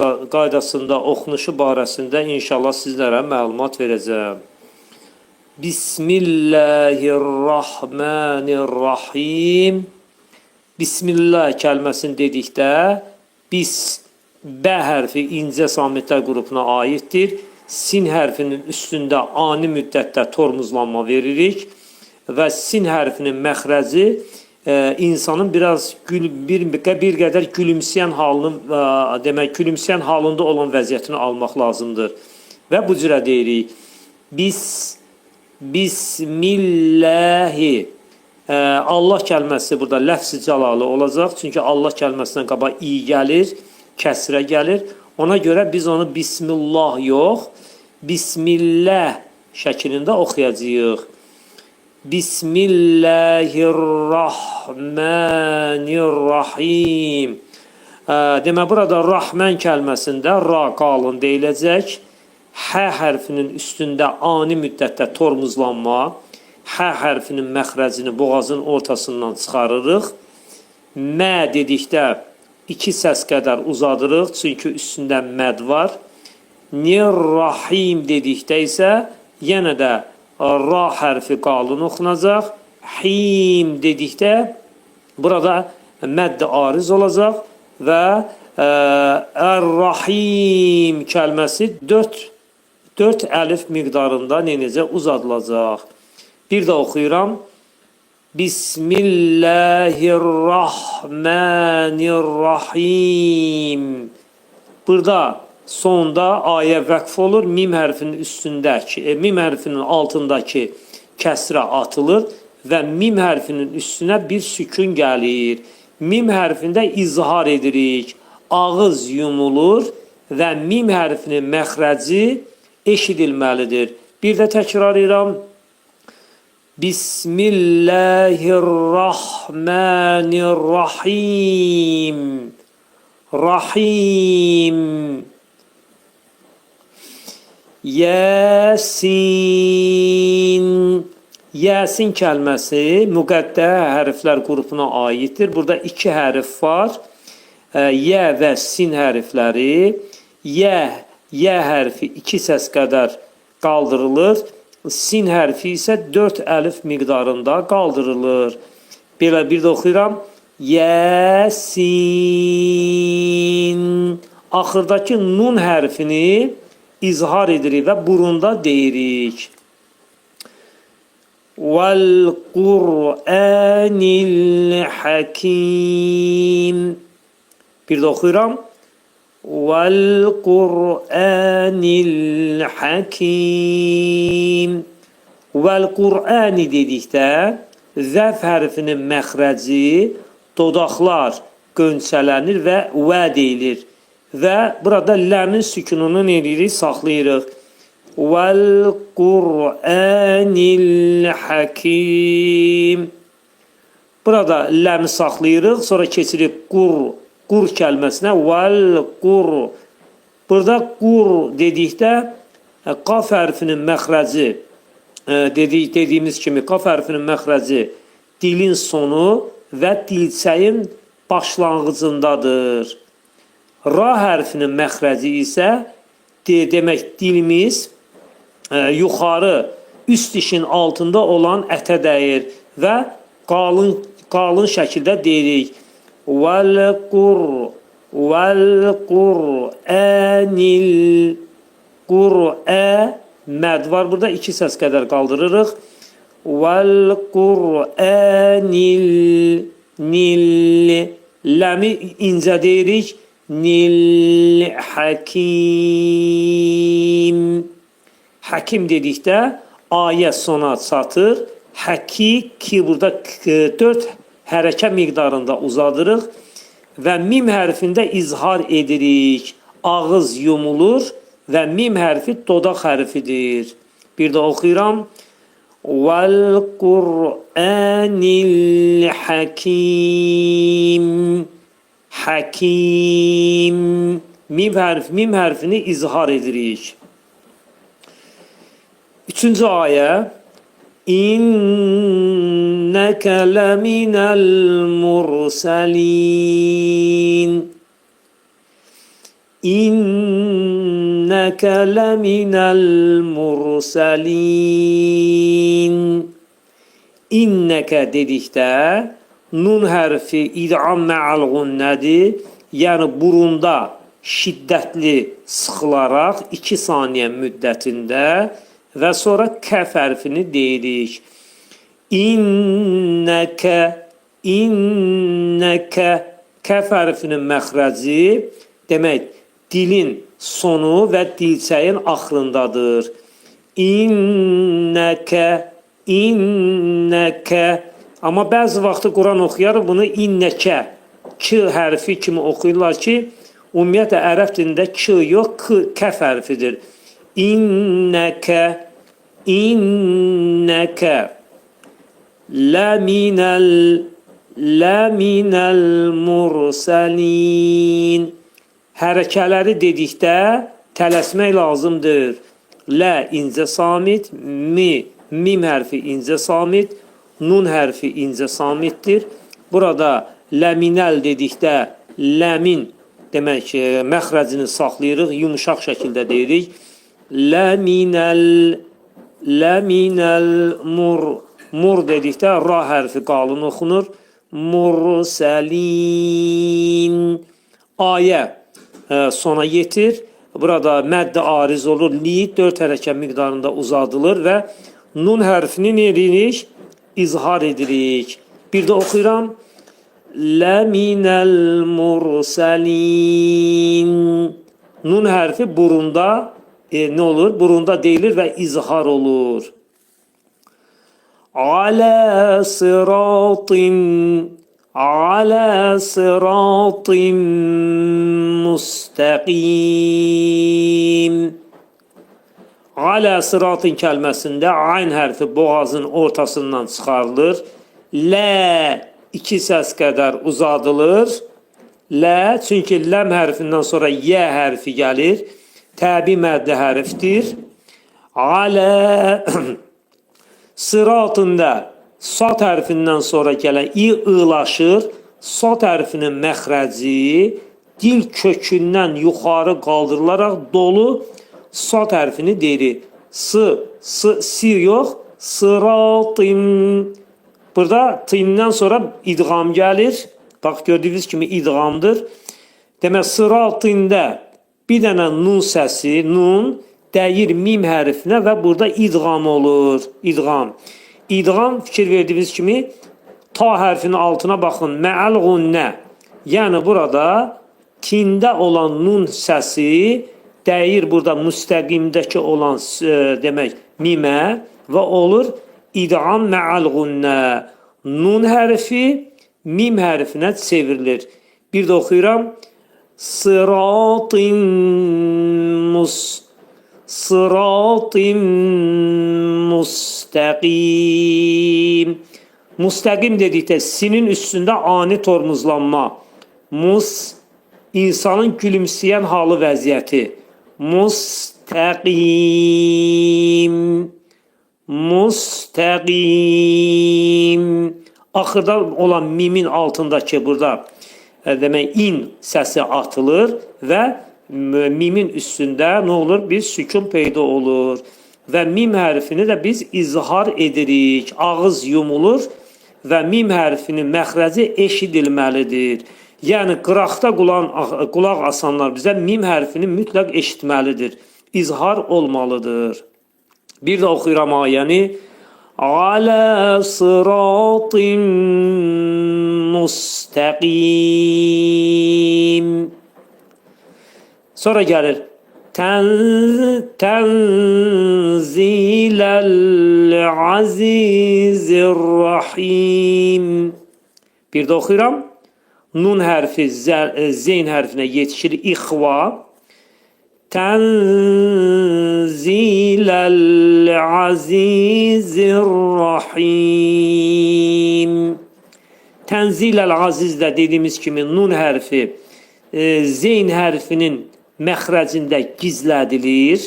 qaydasında oxunuşu barəsində inşallah sizlərə məlumat verəcəm. Bismillahirrahmanirrahim. Bismillah kəlməsini dedikdə biz B hərfi incə samitlər qrupuna aiddir. Sin hərfinin üstündə ani müddətdə tormuzlanma veririk və sin hərfinin məxrəci insanın biraz bir qədər gülümsəyən halını, demək gülümsəyən halında olan vəziyyətini almaq lazımdır. Və bu cürə deyirik. Bismillahi. Allah kəlməsi burada ləfz-i cəlalı olacaq. Çünki Allah kəlməsindən qabaq i gəlir, kəsrə gəlir. Ona görə biz onu Bismillah yox, Bismillah şəklində oxuyacağıq. Bismillahirrahmanirrahim. Demək, burada Rahman kəlməsində ra qalın deyiləcək. Hə hərfinin üstündə ani müddətdə tormuzlanma, hə hərfinin məxrəcini boğazın ortasından çıxarırıq. Mə dedikdə iki səs qədər uzadırıq, çünki üstündə məd var. Nir-Rahim dedikdə isə yenə də ra hərfi qalın oxunacaq. Him dedikdə burada mədd ariz olacaq və Ər-Rahim kəlməsi 4 əlif miqdarında necə uzadılacaq. Bir də oxuyuram. Bismillahirrahmanirrahim. Burada sonda ayə vəqf olur. Mim hərfinin üstündəki, mim hərfinin altındakı kəsrə atılır və mim hərfinin üstünə bir sükun gəlir. Mim hərfində izhar edirik. Ağız yumulur və mim hərfinin məxrəci eşidilməlidir. Bir də təkrar edirəm. Bismillahirrahmanirrahim. Rahim. Yasin. Yasin kəlməsi müqəddə hərflər qrupuna aiddir. Burada iki hərf var. Yə və sin hərfləri. Yə hərfi iki səs qədər qaldırılır. Sin hərfi isə 4 əlif miqdarında qaldırılır. Belə bir də oxuyuram. Yasin. Axırdakı nun hərfini izhar edirik və burunda deyirik. Vəl-Qur'anil Hakim. Bir də oxuyuram. Vəl-Qur'anil Hakim. Vəl-Qur'ani dedikdə zəf hərfinin məxrəci dodaqlar qönçələnir və və deyilir. Və burada ləmin sükununu eləyirik, saxlayırıq. Vəl-Qur'anil Hakim. Burada ləmi saxlayırıq, sonra keçirik qur kəlməsinə. Vəl-Qur. Burada qur dedikdə qaf hərfinin məxrəci, dediyimiz kimi qaf hərfinin məxrəci dilin sonu və dilçəyin başlanğıcındadır. Ra hərfinin məxrəci isə demək dilimiz yuxarı üst dişin altında olan ətə dəyir və qalın şəkildə deyirik. Vəl-Qur'anil Qur'ə məd var. Burada iki səs qədər qaldırırıq. Vəl-Qur'anil nil. Ləmi incə deyirik. Nil Hakim. Hakim dedikdə ayə sona çatır. Ki burada 4 hərəkə miqdarında uzadırıq və mim hərfində izhar edirik. Ağız yumulur və mim hərfi dodaq hərfidir. Bir də oxuyuram. Vəl-Qur'anil Hakim. Hakim. Mim hərfini izhar edirik. Üçüncü ayə. İnneke leminel murselin. İnneke leminel murselin. İnneke dedikdə nun hərfi idğam mə'al gunnədir. Yəni burunda şiddətli sıxılaraq 2 saniyə müddətində və sonra kəf hərfini deyirik. İnnəkə kəf hərfinin məxrəci demək dilin sonu və dilçəyin axırındadır. İnnəkə. Amma bəzi vaxtı Quran oxuyarıq bunu innəkə, k hərfi kimi oxuyurlar ki, ümumiyyətlə ərəb dilində k yox, kəf hərfidir. İnnəkə Ləminəl mursalin. Hərəkələri dedikdə tələsmək lazımdır. Lə incə samit, mim hərfi incə samit, nun hərfi incə samitdir. Burada ləminəl dedikdə ləmin demək məxrəcini saxlayırıq, yumuşaq şəkildə deyirik. Ləminəl mur dedikdə ra hərfi qalın oxunur. Mursalin. Ayə sona yetir. Burada mədd ariz olur. Li 4 hərəkət miqdarında uzadılır və nun hərfini neririk? İzhar edirik. Bir də oxuyuram. Ləminəl mursalin. Nun hərfi burunda nə olur? Burunda deyilir və izhar olur. Alə sıratin müstəqim. Alə sıratın kəlməsində ayn hərfi boğazın ortasından çıxarılır. Lə 2 səs qədər uzadılır. Lə, çünki ləm hərfindən sonra yə hərfi gəlir. Təbi məddə hərfdir. Alə sıratında sat hərfindən sonra gələn i'laşır. Sat hərfinin məxrəci dil kökündən yuxarı qaldırılaraq dolu sat hərfini deyirik. Si yox, sıratın. Burada tindən sonra idğam gəlir. Bax, gördüyünüz kimi idğamdır. Demək, sıratında bir dənə nun səsi, nun dəyir mim hərfinə və burada idğam olur. İdğam. İdğam, fikir verdiyiniz kimi, ta hərfinin altına baxın. Mə'al gunnə. Yəni, burada tində olan nun səsi dəyir burada müstəqimdəki olan demək mimə və olur idğam mə'al gunnə. Nun hərfi mim hərfinə çevrilir. Bir də oxuyuram. Sıratın müstəqim. Müstəqim dedikdə sinin üstündə ani tormuzlanma. İnsanın gülümsəyən halı vəziyyəti. Müstəqim. Axırda olan mimin altındakı burada demək in səsi atılır və mimin üstündə nə olur? Bir sükun peyda olur. Və mim hərfini də biz izhar edirik. Ağız yumulur və mim hərfinin məxrəci eşidilməlidir. Yəni, qıraqda qulaq asanlar bizə mim hərfini mütləq eşitməlidir. İzhar olmalıdır. Bir də oxuyuram ayəni. Alə sıratın müstəqim. Sonra gəlir. Tənziləl azizir-rahim. Bir də oxuyuram. Nun hərfi zeyn hərfinə yetişir. İxva. Tənziləl azizir-rahim. Tənziləl aziz də dediyimiz kimi nun hərfi zeyn hərfinin məxrəcində gizlədilir.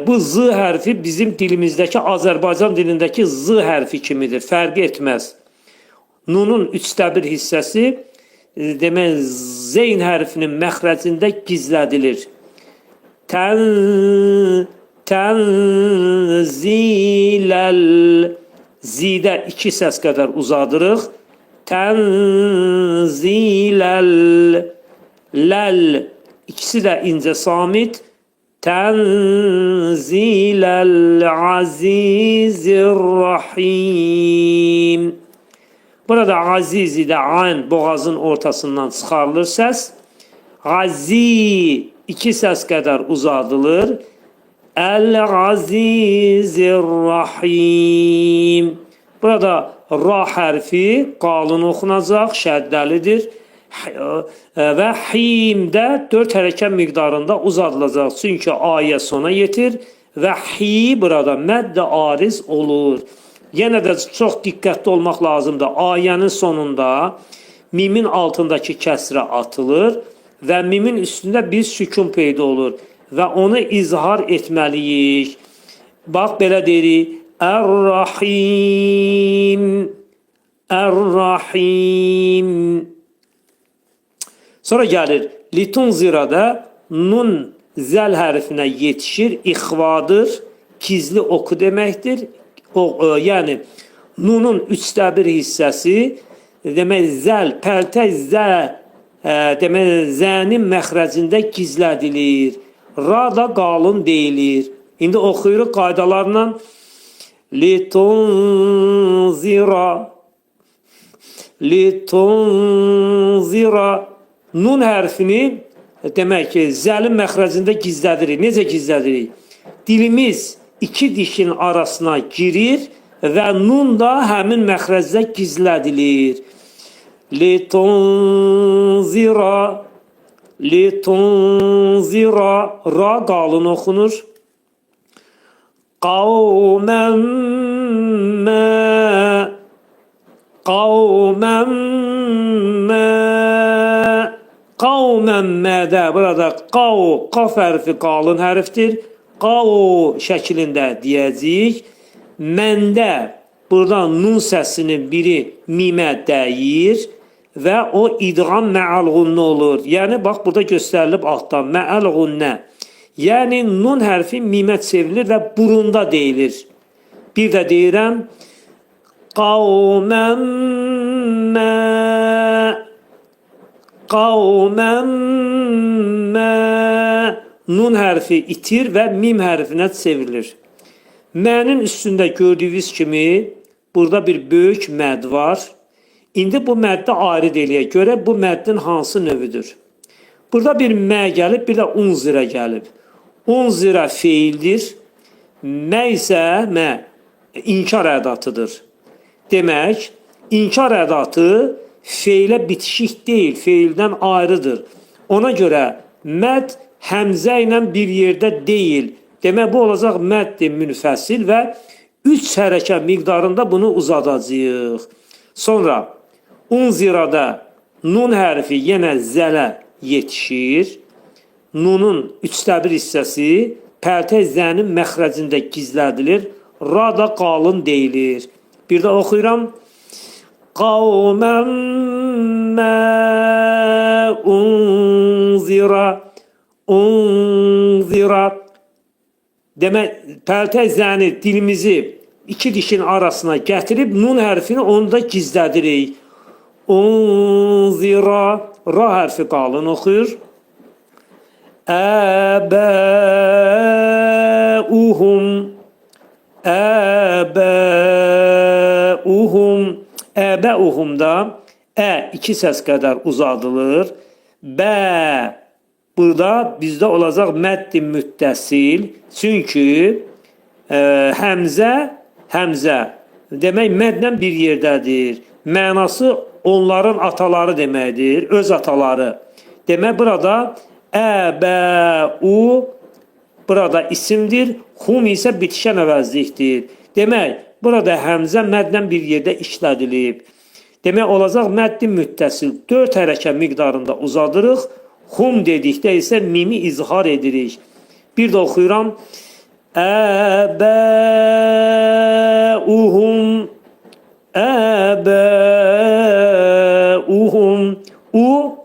Bu z hərfi bizim dilimizdəki Azərbaycan dilindəki z hərfi kimidir. Fərqi etməz. Nunun 1/3 hissəsi demək zeyn hərfinin məxrəcində gizlədilir. Tənziləl zidə 2 səs qədər uzadırıq. Tənziləl ləl ikisi də incə samit. Tənziləl azizirrahim. Burada azizi də ayn boğazın ortasından çıxarılır səs. Azi 2 səs qədər uzadılır. Əl-azizirrahim. Burada ra hərfi qalın oxunacaq, şəddəlidir. Və himdə 4 hərəkət miqdarında uzadılacaq. Çünki ayə sona yetir və hi burada mədd-i ariz olur. Yenə də çox diqqətli olmaq lazımdır. Ayənin sonunda mimin altındakı kəsrə atılır və mimin üstündə bir sükun peyda olur və onu izhar etməliyik. Bax, belə deyirik. Ər-Rahim. Ər-Rahim. Sonra gəlir. Litunzirada nun zəl hərfinə yetişir. İxvadır. Gizli oku deməkdir. Yəni nunun 1/3 hissəsi demək zəl, pəltək zə demək zənin məxrəcində gizlədilir. Ra da qalın deyilir. İndi oxuyuruq qaydalarla. Litunzira. Litunzira. Nun hərfini demək ki, zəlin məxrəcində gizlədirik. Necə gizlədirik? Dilimiz 2 dişin arasına girir və nun da həmin məxrəcdə gizlədilir. Litunzira. Litunzira. Ra qalın oxunur. Qavmən mə. Qavmən mə. Qavmən mədə. Burada qav, qaf hərfi qalın hərfdir. Qav şəklində deyəcəyik. Məndə burada nun səsinin biri mimə dəyir və o idğam mə'al-ğunnə olur. Yəni, bax, burada göstərilib altdan mə'al-ğunnə. Yəni, nun hərfi mimə çevrilir və burunda deyilir. Bir də deyirəm. Qavmən mə. Qavmən mə. Nun hərfi itir və mim hərfinə çevrilir. Mənin üstündə gördüyünüz kimi burada bir böyük məd var. İndi bu məddə ayrı eləyə görə bu məddin hansı növüdür? Burada bir mə gəlib, bir də unzirə gəlib. Unzirə feildir. Mə isə inkar ədatıdır. Demək, inkar ədatı feilə bitişik deyil, feildən ayrıdır. Ona görə məd həmzə ilə bir yerdə deyil. Demək, bu olacaq mədd-i münfəsil və 3 hərəkət miqdarında bunu uzadacağıq. Sonra unzirada nun hərfi yenə zələ yetişir. Nunun 1/3 hissəsi pəltək zənin məxrəcində gizlədilir. Ra da qalın deyilir. Bir də oxuyuram. Qavmən mə unzira. Unzira. Demək, pəltək zəni dilimizi 2 dişin arasına gətirib nun hərfini onda gizlədirik. Unzira. Ra hərfi qalın oxuyur. Əbəuhum. Əbəuhum. Əbəuhumda 2 səs qədər uzadılır. Bə. Burada bizdə olacaq mədd-i müttəsil. Çünki həmzə demək mədlə bir yerdədir. Mənası onların ataları deməkdir, öz ataları. Demək, burada əbəu burada isimdir, hum isə bitişən əvəzlikdir. Demək, burada həmzə mədlə bir yerdə işlədilib. Demək, olacaq mədd-i müttəsil. 4 hərəkət miqdarında uzadırıq. Hum dedikdə isə mimi izhar edirik. Bir də oxuyuram. Əbəuhum. Əbəuhum. U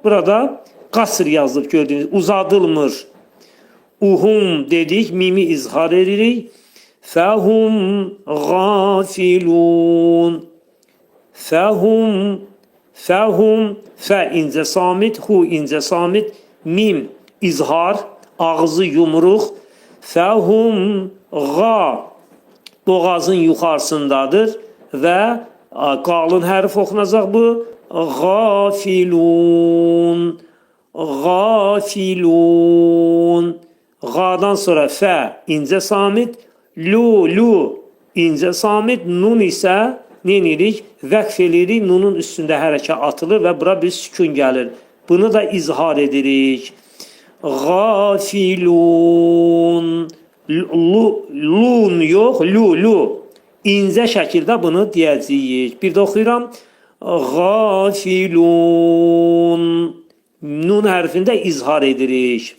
burada qasr yazılıb gördüğünüz, uzadılmır. Uhum dedik, mimi izhar edirik. Fəhum gafilun. Fəhum, fə incə samit, hu incə samit, mim izhar, ağzı yumruq. Fəhum boğazın yuxarısındadır və qalın hərf oxunacaq bu. Gafilun, gafilun. Qadan sonra fə incə samit, lu incə samit, nun isə neynirik? Vəqf edirik, nunun üstündə hərəkət atılır və bura bir sükun gəlir. Bunu da izhar edirik. Gafilun. Lun yox, lu. İncə şəkildə bunu deyəcəyik. Bir də oxuyuram. Gafilun. Nun hərfində izhar edirik.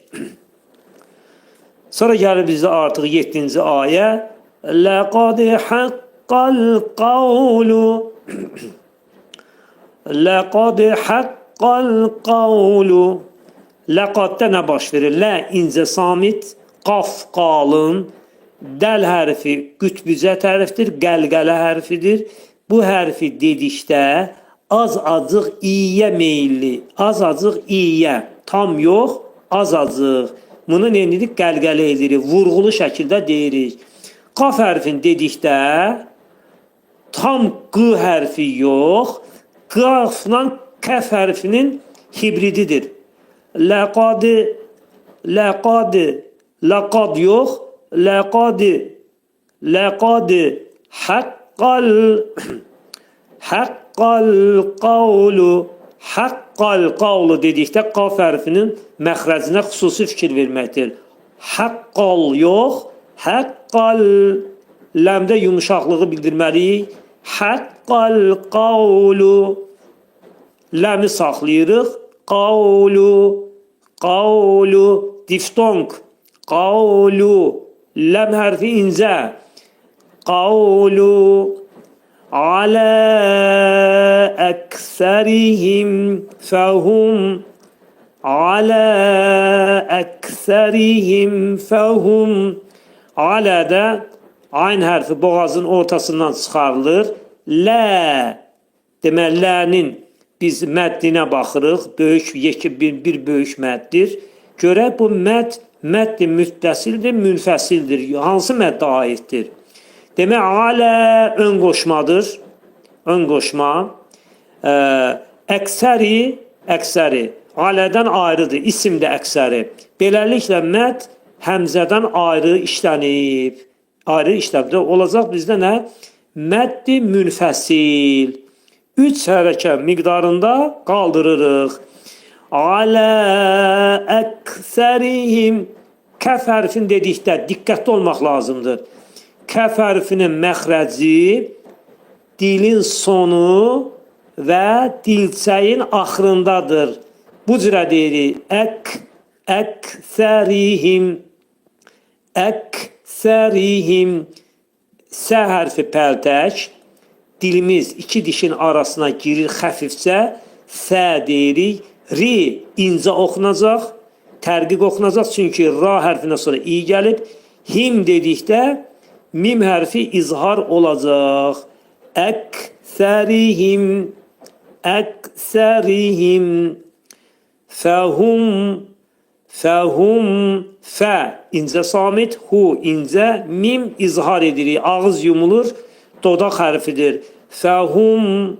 Sonra gəlir bizə artıq 7-ci ayə. Ləqad haqqal qavlu. Ləqad haqqal qavlu. Ləqaddə nə baş verir? Lə incə samit, qaf qalın, dəl hərfi qütbücət hərfdir, qəlqələ hərfidir. Bu hərfi dedikdə az-acıq iyə meyilli, az-acıq iyə, tam yox, az-acıq. Bunu neyinirik? Qəlqələ edirik, vurğulu şəkildə deyirik. Qaf hərfini dedikdə tam q hərfi yox, qafla kəf hərfinin hibrididir. Ləqad yox, ləqad haqqal qavlu. Haqqal qavlu dedikdə qaf hərfinin məxrəcinə xüsusi fikir verməkdir. Haqqal yox, haqqal. Ləmdə yumuşaqlığı bildirməliyik. Haqqal qavlu. Ləmi saxlayırıq. Qavlu. Diftong. Qavlu. Ləm hərfi incə. Qavlu. Alə əksərihim fəhum. Alə əksərihim fəhum. Alədə ayn hərfi boğazın ortasından çıxarılır. Lə. Deməli, lənin biz məddinə baxırıq. Böyük, bir böyük mədddir. Görək bu məddi müttəsildir, münfəsildir. Hansı məddə aiddir? Demək, alə ön qoşmadır. Ön qoşma. Əksəri. Alədən ayrıdır. İsim də əksəri. Beləliklə, mədd həmzədən ayrı işlənib. Olacaq bizdə nə? Məddi münfəsil. 3 hərəkət miqdarında qaldırırıq. Alə əksərihim. Kəf hərfin dedikdə diqqətli olmaq lazımdır. Kəf hərfinin məxrəci dilin sonu və dilçəyin axırındadır. Bu cürə deyirik. Əksərihim. Sə hərfi pəltək. Dilimiz iki dişin arasına girir xəfifcə. Sə deyirik. Ri incə oxunacaq. Tərqiq oxunacaq. Çünki ra hərfinə sonra i gəlib. Him dedikdə mim hərfi izhar olacaq. Əksərihim. Fəhum. Fə incə samit. Hu incə. Mim izhar edirik. Ağız yumulur. Dodaq hərfidir. Fəhum.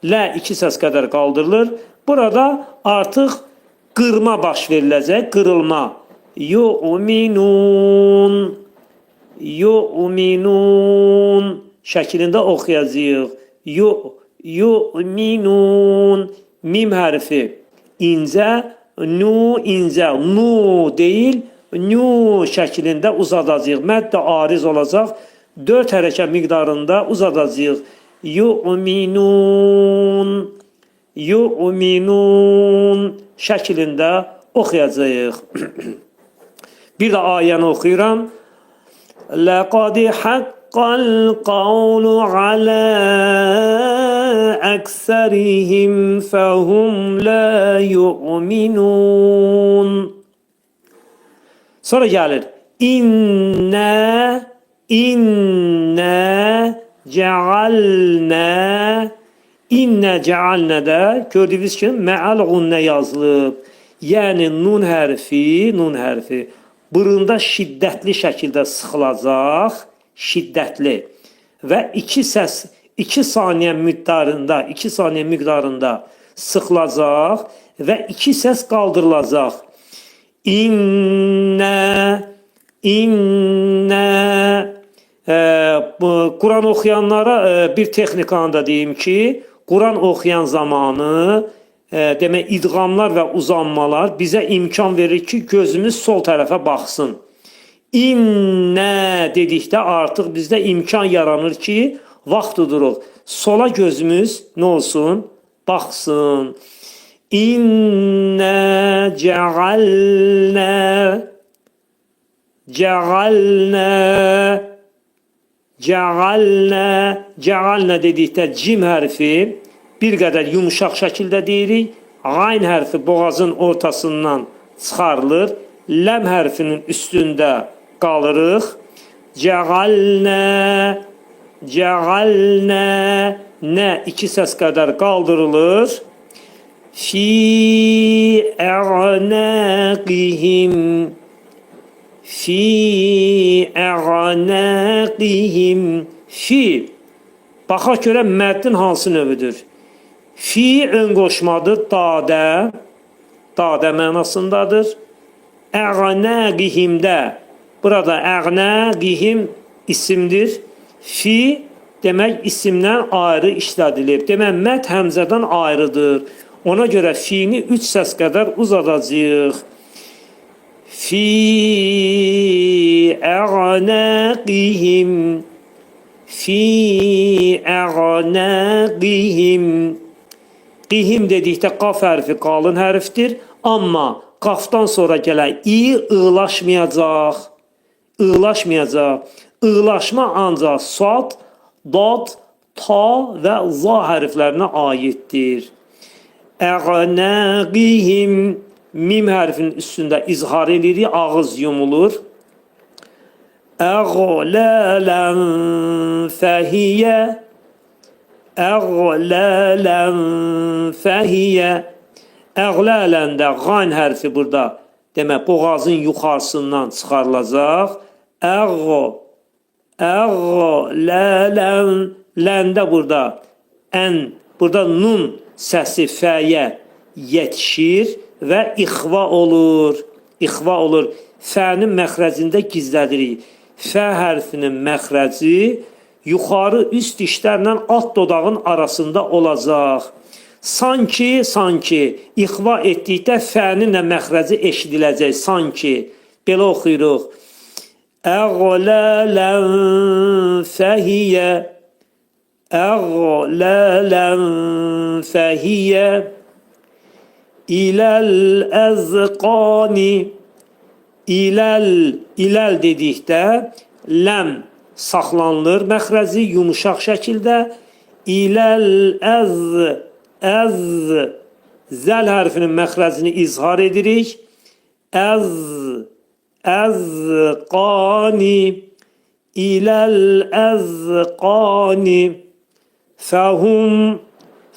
Lə 2 səs qədər qaldırılır. Burada artıq qırma baş veriləcək. Qırılma. Yu'minun şəklində oxuyacağıq. Yu'minun. Mim hərfi incə, incə, nu deyil, nu şəklində uzadacağıq. Mədd də ariz olacaq. 4 hərəkət miqdarında uzadacağıq. Yu'minun şəklində oxuyacağıq. Bir də ayəni oxuyuram. Ləqad haqqal qavlu alə أكثرهم فهم لا يؤمنون. Sonra gəlir. İnna cealna da gördüyünüz kimi məal gunnə yazılıb. Yəni nun hərfi burunda şiddətli şəkildə sıxılacaq, şiddətli və 2 saniyə miqdarında sıxılacaq və 2 səs qaldırılacaq. Kur'an oxuyanlara bir texnikanı da deyim ki, Kur'an oxuyan zamanı demək idğamlar və uzanmalar bizə imkan verir ki, gözümüz sol tərəfə baxsın. İnnə dedikdə artıq bizdə imkan yaranır ki, vaxt dururuq. Sola gözümüz nə olsun? Baxsın. İnnə cealna dedikdə cim hərfi bir qədər yumuşaq şəkildə deyirik. Ayn hərfi boğazın ortasından çıxarılır. Ləm hərfinin üstündə qalırıq. Cealna nə 2 səs qədər qaldırılır. Fi əğnəqihim fi. Baxaq görək məddin hansı növüdür? Fi ön qoşmadır, dadə mənasındadır. Əğnəqihimdə, burada əğnəqihim isimdir. Fi demək isimdən ayrı işlədilir. Demək məd həmzədən ayrıdır. Ona görə fi'ni 3 səs qədər uzadacağıq. Fi əğnəqihim, fi əğnəqihim. Qihim dedikdə qaf hərfi qalın hərfdir. Amma qafdan sonra gələn ığlaşmayacaq. Iğlaşma ancaq sad, dad, ta və za hərflərinə aiddir. Əğnəqihim mim hərfinin üstündə izhar edirik, ağız yumulur. Əğlələn fəhiyyə, əğlələn də qayn hərfi burada demək boğazın yuxarısından çıxarılacaq. Əğlələn ləndə burada nun səsi fəyə yetişir və ixva olur. Fənin məxrəcində gizlədirik. Fə hərfinin məxrəci yuxarı üst dişlərlə alt dodağın arasında olacaq. Sanki ixva etdikdə fənin də məxrəci eşidiləcək. Sanki belə oxuyuruq. Əğlələn fəhiyyə İləl-əzqani. İləl dedikdə ləm saxlanılır məxrəci yumuşaq şəkildə. İləl-əz zəl hərfinin məxrəcini izhar edirik. Əzqani İləl-əzqani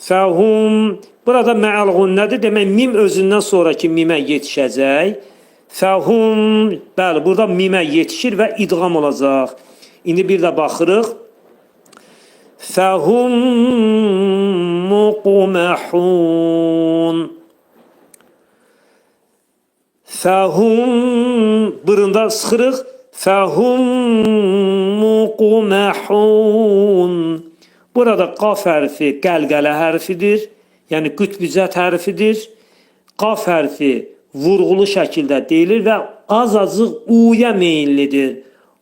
Fəhum burada mə'al gunnədir. Demək mim özündən sonraki mimə yetişəcək. Fəhum, bəli, burada mimə yetişir və idğam olacaq. İndi bir də baxırıq. Fəhum muqməhun. Fəhum burunda sıxırıq. Fəhum muqməhun. Burada qaf hərfi qəlqələ hərfidir. Yəni qütbüzət hərfidir. Qaf hərfi vurğulu şəkildə deyilir və azacıq uya meyillidir.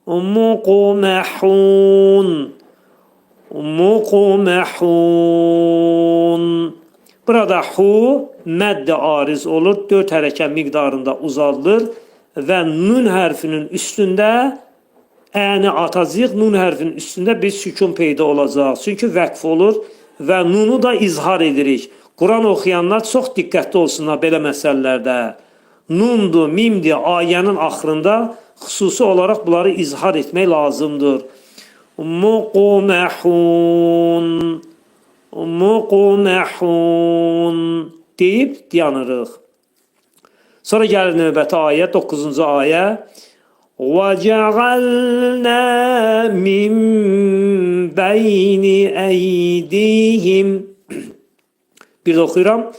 Muqməhun. Burada hu mədd ariz olur. 4 hərəkət miqdarında uzadılır və nun hərfinin üstündə əni atacağıq. Nun hərfinin üstündə bir sükun peyda olacaq. Çünki vəqf olur və nunu da izhar edirik. Quran oxuyanlar çox diqqətli olsunlar belə məsələlərdə. Nundur, mimdir, ayənin axırında xüsusi olaraq bunları izhar etmək lazımdır. Muqməhun, muqməhun deyib dayanırıq. Sonra gəlir növbəti ayə, 9-cu ayə. وَجَعَلْنَا مِنْ بَيْنِ أَيْدِيهِمْ Bir də oxuyuram.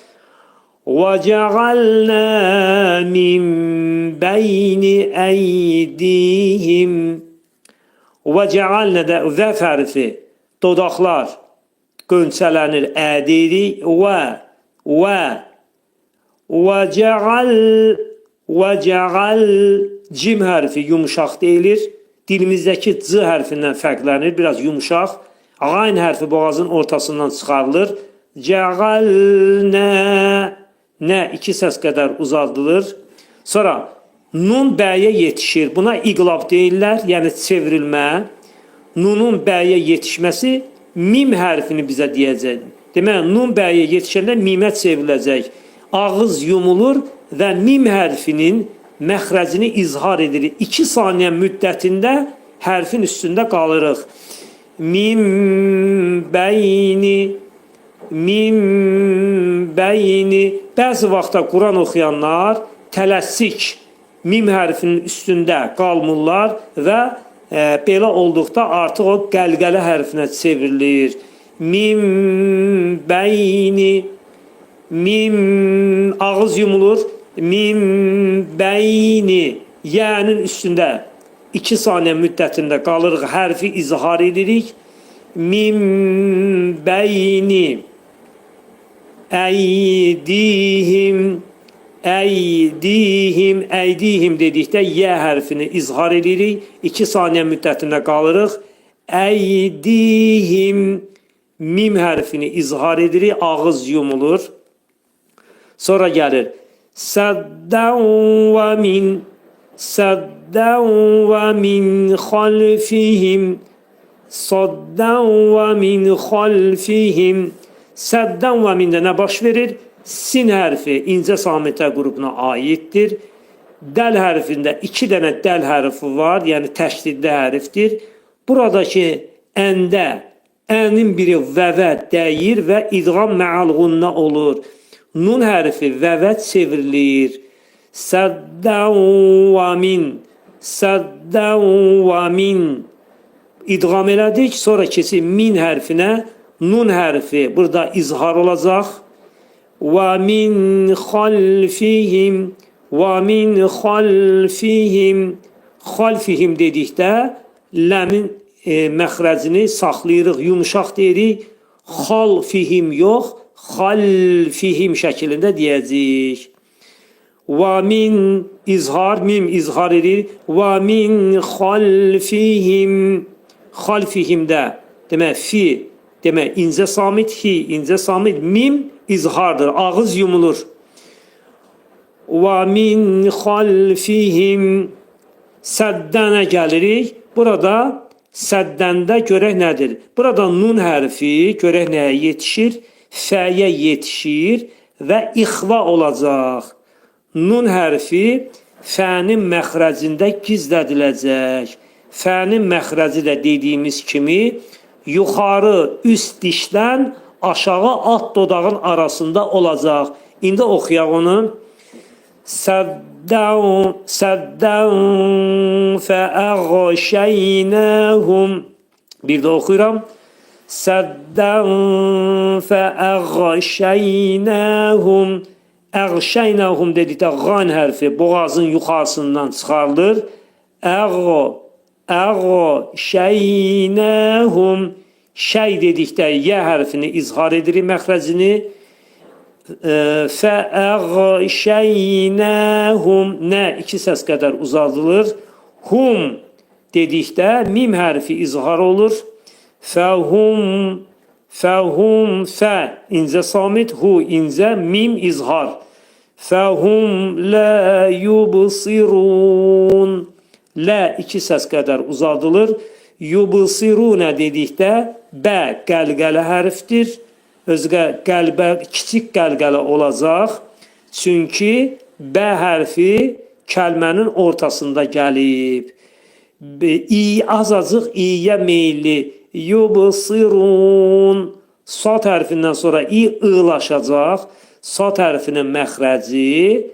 وَجَعَلْنَا مِنْ بَيْنِ أَيْدِيهِمْ وَجَعَلْنَا da vəf hərfi, dodaqlar qönçələnir, ədirik. وَجَعَلْ cim hərfi yumuşaq deyilir. Dilimizdəki c hərfindən fərqlənir, biraz yumuşaq. Qayn hərfi boğazın ortasından çıxarılır. Cəğalnə, nə iki səs qədər uzadılır. Sonra nun bəyə yetişir. Buna iqlab deyirlər, yəni çevrilmə. Nunun bəyə yetişməsi mim hərfini bizə deyəcək. Demək, nun bəyə yetişəndə mimə çevriləcək. Ağız yumulur və mim hərfinin məxrəcini izhar edirik. 2 saniyə müddətində hərfin üstündə qalırıq. Mim bəyni, mim bəyni. Bəzi vaxtda Quran oxuyanlar tələssik mim hərfinin üstündə qalmırlar və belə olduqda artıq o qəlqələ hərfinə çevrilir. Mim bəyni, mim ağız yumulur. Mim bəyni, yənin üstündə 2 saniyə müddətində qalırıq, hərfi izhar edirik. Mim bəyni əydihim, əydihim, əydihim dedikdə yə hərfini izhar edirik. 2 saniyə müddətində qalırıq. Əydihim, mim hərfini izhar edirik, ağız yumulur. Sonra gəlir. Səddən və min xalfihim, saddən və min xalfihim. Səddən və mində nə baş verir? Sin hərfi incə samitə qrupuna aiddir. Dəl hərfində 2 dənə dəl hərfi var, yəni təşdidli hərfdir. Buradakı əndə, ənin biri vəvə dəyir və idğam mə'al-ğunnə olur. Nun hərfi vəvə çevrilir. Səddən və min, səddən və min. İdğam elədik, sonra keçir min hərfinə. Nun hərfi burada izhar olacaq. Və min xalfihim, və min xalfihim. Xalfihim dedikdə ləmin məxrəcini saxlayırıq, yumuşaq deyirik. Xalfihim yox, xalfihim şəklində deyəcəyik. Və min izhar, mim izhar edir. Və min xalfihim, xalfihimdə demək fi, demək incə samit, hi incə samit, mim izhardır, ağız yumulur. Və min xalfihim, səddənə gəlirik. Burada səddəndə görək nədir? Burada nun hərfi görək nəyə yetişir? Fəyə yetişir və ixva olacaq. Nun hərfi fənin məxrəcində gizlədiləcək. Fənin məxrəci də dediyimiz kimi yuxarı üst dişdən aşağı alt dodağın arasında olacaq. İndi oxuyaq onu. Səddən fəəğşəynəhum. Bir də oxuyuram. Səddən fəəğşəynəhum. Əğşəynəhum dedikdə qan hərfi boğazın yuxarısından çıxarılır. Əğşəynəhum. Şəy dedikdə yə hərfini izhar edirik məxrəcini. Fəəğşəynəhum. Nə 2 səs qədər uzadılır. Hum dedikdə mim hərfi izhar olur. Fəhum, fəhum, fə incə samit, hu incə, mim izhar. Fəhum lə yubsirun. Lə 2 səs qədər uzadılır. Yubsirunə dedikdə bə qəlqələ hərfdir. özgə qəlbə, kiçik qəlqələ olacaq. Çünki B hərfi kəlmənin ortasında gəlib. İ azacıq i'yə meyilli. Yubsirun. Sad hərfindən sonra i ığlaşacaq. Sad hərfinin məxrəci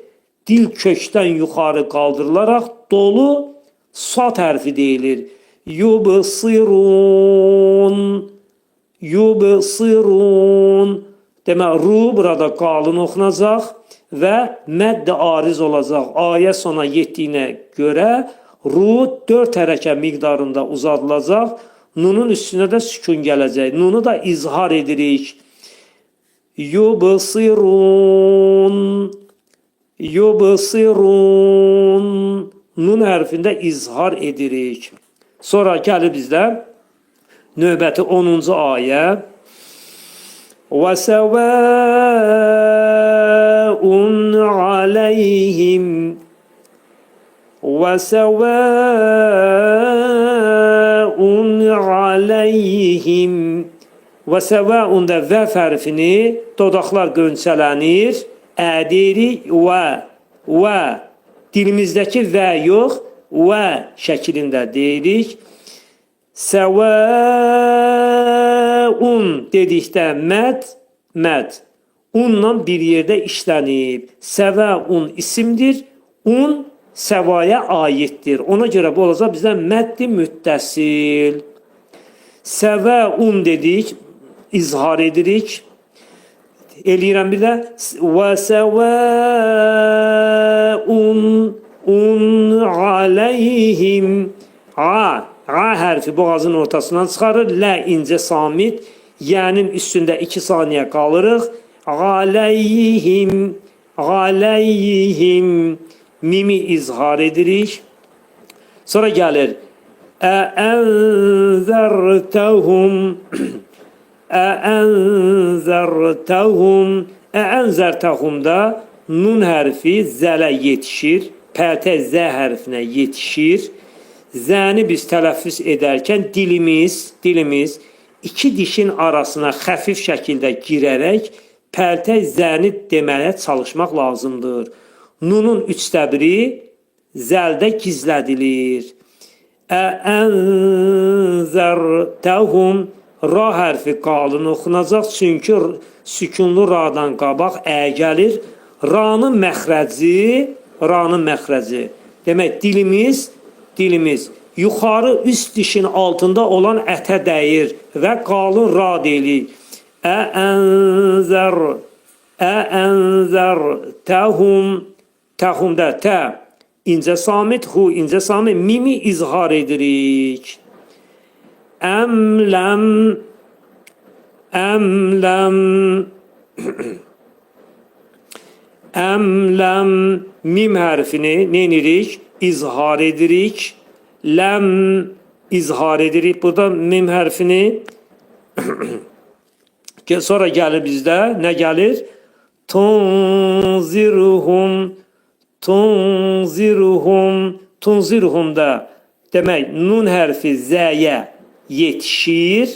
dil kökdən yuxarı qaldırılaraq dolu sad hərfi deyilir. Yubsirun. Yubsirun. Demək, ru burada qalın oxunacaq və mədd ariz olacaq. Ayə sona yetdiyinə görə ru 4 hərəkə miqdarında uzadılacaq. Nunun üstünə də sükun gələcək. Nunu da izhar edirik. Yubsirun. Yubsirun. Nun hərfində izhar edirik. Sonra gəlir bizdə növbəti 10-cu ayə. وَسَوَاءٌ عَلَيْهِمْ وَسَوَاءٌ عَلَيْهِمْ وَسَوَاءٌ da vəf hərfini dodaqlar qönçələnir. Ədirik və dilimizdəki və yox, və şəklində deyirik. Səvəun dedikdə məd unla bir yerdə işlənib. Səvəun isimdir, un səvaya aiddir. Ona görə bu olacaq bizdə məddi müttəsil. Səvəun dedik, izhar edirik. Eləyirəm bir də. Və səvəun aleyhim. A hərfi boğazın ortasından çıxarır. Lə incə samit. Yənin üstündə 2 saniyə qalırıq. Aleyhim. Aleyhim. Mimi izhar edirik. Sonra gəlir. Əənzərtəhum. Əənzərtəhum. Əənzərtəhumda nun hərfi zələ yetişir. Pətə zə hərfinə yetişir. Zəni biz tələffüz edərkən dilimiz 2 dişin arasına xəfif şəkildə girərək pəltə zəni deməyə çalışmaq lazımdır. Nunun 3/1 zəldə gizlədilir. Əənzərtəhum. Ra hərfi qalın oxunacaq. Çünki sükunlu radan qabaq ə gəlir. Ra'nın məxrəci. Demək, dilimiz yuxarı üst dişin altında olan ətə dəyir və qalın ra deyilir. Əənzərtəhum. Təhumdə tə incə samit, hu incə samit, mimi izhar edirik. Əmləm. Əmləm. Mim hərfini neynirik? İzhar edirik. Ləm izhar edirik. Burada mim hərfini. Sonra gəlir bizdə. Nə gəlir? Tunziruhum. Tunziruhum. Tunziruhumda demək nun hərfi zəyə yetişir.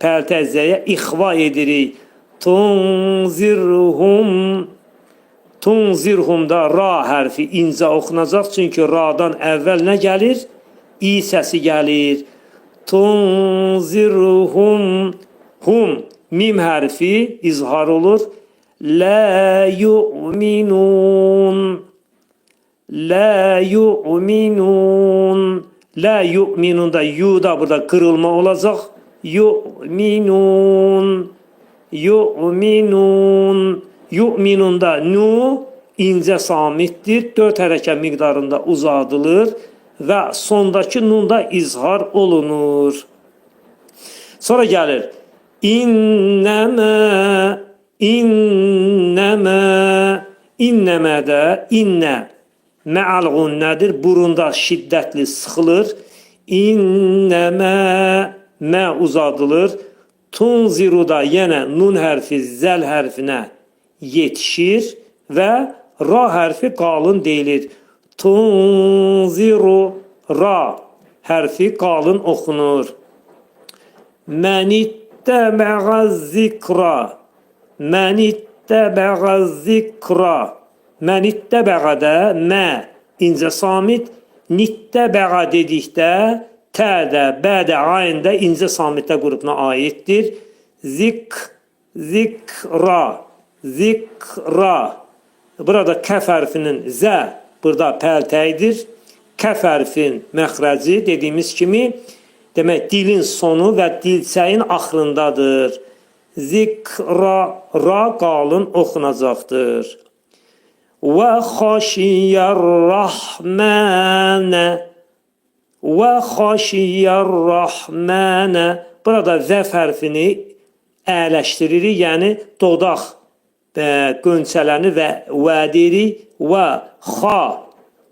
Pəltə zəyə ixva edirik. Tunziruhum. Tunzirhumda ra hərfi incə oxunacaq. Çünki radan əvvəl nə gəlir? İ səsi gəlir. Tunzirhum. Hum. Mim hərfi izhar olur. La yu'minun. La yu'minun. La yu'minun da yu da burada kırılma olacaq. Yu'minun. Yu'minun. Yu'minun da nu incə samitdir. 4 hərəkə miqdarında uzadılır və sondakı nun da izhar olunur. Sonra gəlir. İnnəmədə innə mə'al gunnədir. Burunda şiddətli sıxılır. İnnəmə mə uzadılır. Tunziruda yenə nun hərfi zəl hərfinə yetişir və ra hərfi qalın deyilir. Tunziru ra hərfi qalın oxunur. Mənittəbəğə zikra. Mən ittəbəğə zikra. Mən ittəbəğə də mə incə samit, nittəbəğə dedikdə tədə, bədə, ayında incə samitə qrupuna aiddir. Zikra, zikra. Burada kəf hərfinin zə, burada pəltəydir. Kəf hərfin məxrəci dediyimiz kimi, demək dilin sonu və dilçəyin axırındadır. Zikra, ra qalın oxunacaqdır. Və xaşiyyər-rəhmənə, və xaşiyyər-rəhmənə. Burada zəf hərfini əyləşdiririk, yəni dodaq qönçələni və deyirik və xa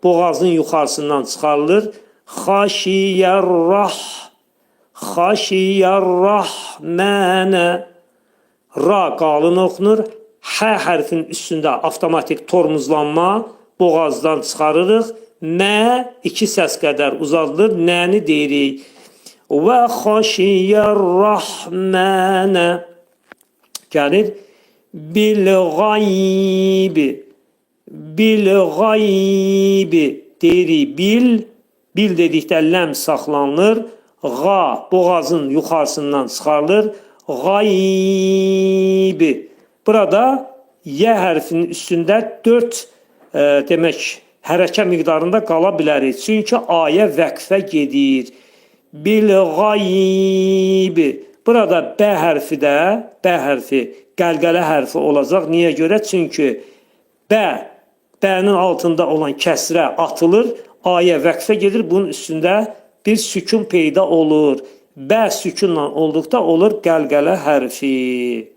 boğazın yuxarısından çıxarılır. Xaşiyyər-rəhmənə. Ra qalın oxunur. Hə hərfin üstündə avtomatik tormuzlanma, boğazdan çıxarırıq. Mə iki səs qədər uzadılır. Nəni deyirik. Və xaşiyyər-rəhmənə. Gəlir. Bil-gaybi. Bil-gaybi deyirik. Bil dedikdə ləm saxlanılır. Qa boğazın yuxarısından çıxarılır. Gaybi. Burada yə hərfinin üstündə 4 demək hərəkə miqdarında qala bilərik. Çünki ayə vəqfə gedir. Bil-gaybi. Burada bə hərfi də, bə hərfi qəlqələ hərfi olacaq. Niyə görə? Çünki bənin altında olan kəsrə atılır. Ayə vəqfə gedir. Bunun üstündə bir sükun peyda olur. Bə sükunla olduqda olur qəlqələ hərfi.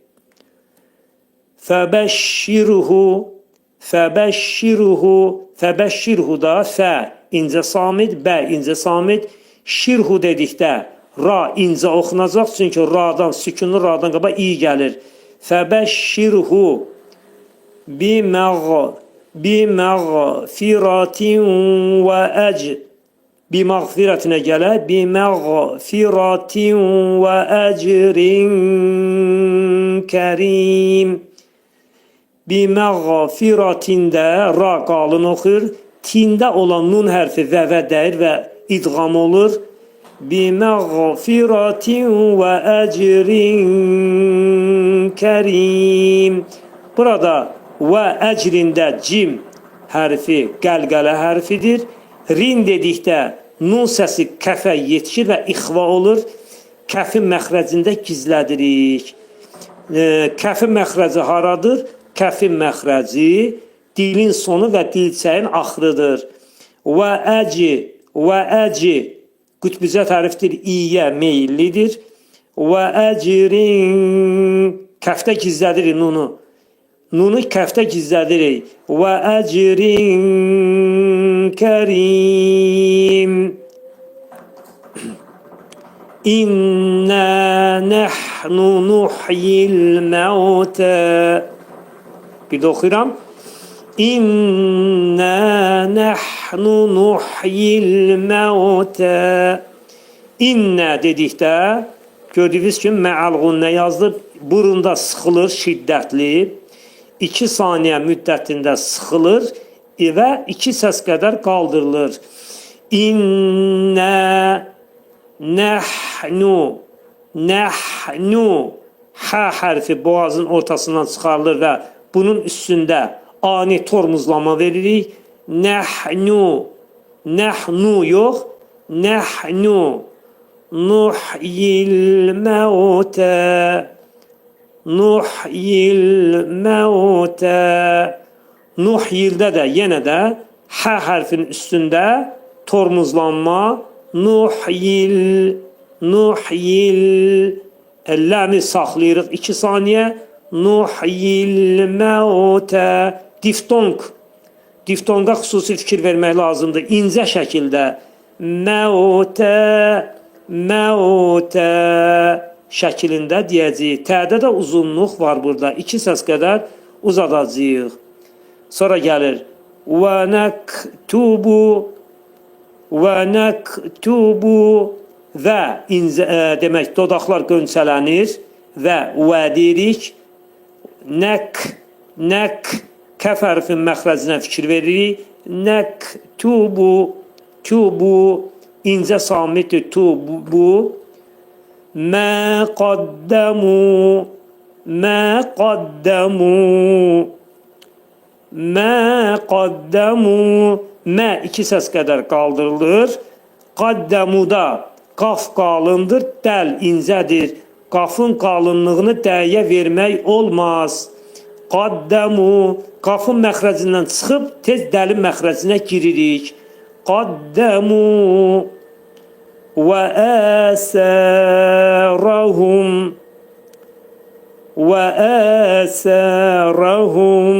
Fəbəşşirhu. Fəbəşşirhu. Fəbəşşirhu da fə incə samit, bə incə samit. Şirhu dedikdə ra incə oxunacaq. Çünki radan, sükunlu radan qaba i gəlir. Fəbəşşirhu biməğfiratin və əcr. Biməğfiratinə gələr. Biməğfiratin və əcrin kərim. Biməğfiratində ra qalın oxur. Tində olan nun hərfi vəvə dəyir və idğam olur. Biməğfiratin və əcrin kərim. Burada və əcrində cim hərfi qəlqələ hərfidir. Rin dedikdə nun səsi kəfə yetişir və ixva olur. Kəfin məxrəcində gizlədirik. Kəfin məxrəci haradır? Kəfin məxrəci dilin sonu və dilçəyin axırıdır. Və əci qütbüzət hərfdir, iyə meyillidir. Və əcrin kəfdə gizlədirik nunu. Nunu kəfdə gizlədirik. Və əcrin kərim. İnnə nəhnu nuhyil məutə. Bir də oxuyuram. İnnə nəhnu nuhyil məutə. İnnə dedikdə gördüyünüz kimi mə'al-ğunnə yazılıb. Burunda sıxılır şiddətli. 2 saniyə müddətində sıxılır və 2 səs qədər qaldırılır. İnnə nəhnu. Nəhnu. Hə hərfi boğazın ortasından çıxarılır və bunun üstündə ani tormuzlama veririk. Nəhnu. Nəhnu yox. Nəhnu. Nuhyil məutə. Nuhyil məutə. Nuhyildə də yenə də hə hərfin üstündə tormuzlanma. Nuhyil. Nuhyil. Əlləmi saxlayırıq 2 saniyə. Nuhyil məutə. Diftong. Diftonga xüsusi fikir vermək lazımdır. İncə şəkildə. Məutə. Məutə şəklində deyəcəyik. Tədə də uzunluq var burada. 2 səs qədər uzadacağıq. Sonra gəlir. Və nəktubu. Və nəktubu. Və demək dodaqlar qönçələnir və deyirik. Nək, kəf hərfin məxrəcinə fikir veririk. Nəktubu, tubu, incə samitdir, tubu. Mə qaddamu, mə qaddamu, mə qaddamu. Mə iki səs qədər qaldırılır. Qaddamuda qaf qalındır, dəl incədir. Qafın qalınlığını dəyə vermək olmaz. Qaddamu, qafın məxrəcindən çıxıb tez dəlin məxrəcinə giririk. Qaddamu və əsərəhum, və əsərəhum.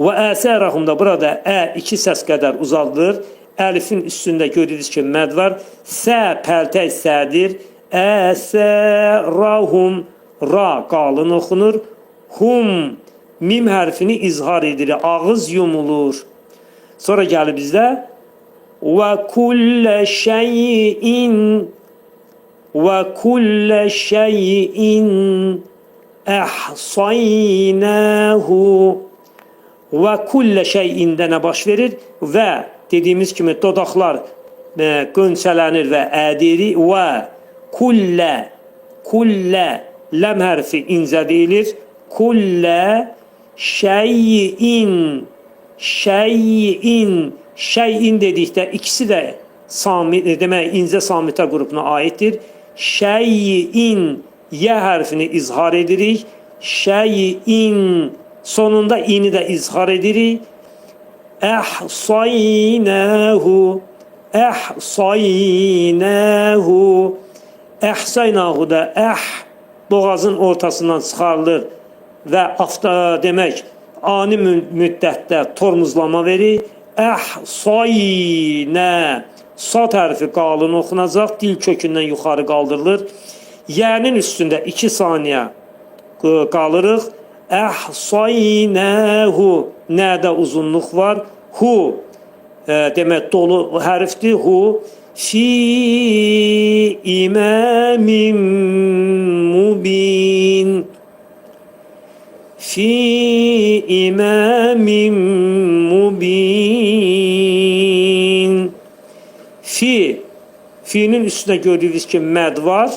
Və əsərəhum da burada iki səs qədər uzadılır. Əlifin üstündə görürüz ki, məd var. Sə pəltək sədir. Əsərəhum, ra qalın oxunur. Hum, mim hərfini izhar edilir. Ağız yumulur. Sonra gəlir bizdə və kullə şeyin, və kullə şeyin əhsaynəhu. Və kullə şeyində nə baş verir? Və dediyimiz kimi dodaqlar qönçələnir və ədiri. Və kullə, kullə, ləm hərfi incə deyilir. Kullə şeyin, şeyin, şeyin dedikdə ikisi də demək incə samitə qrupuna aiddir. Şeyin, yə hərfini izhar edirik. Şeyin, sonunda ini də izhar edirik. Əhsaynəhu, əhsaynəhu. Əhsaynahu da boğazın ortasından çıxarılır və demək ani müddətdə tormuzlama verir. Əhsaynə, sad hərfi qalın oxunacaq, dil kökündən yuxarı qaldırılır. Yənin üstündə 2 saniyə qalırıq. Əhsaynəhu, nədə uzunluq var. Hu, demək dolu hərfdir. Hu, fi imamin mubin, fi imamin mubin. Fi'nin üstündə gördüyünüz ki, məd var.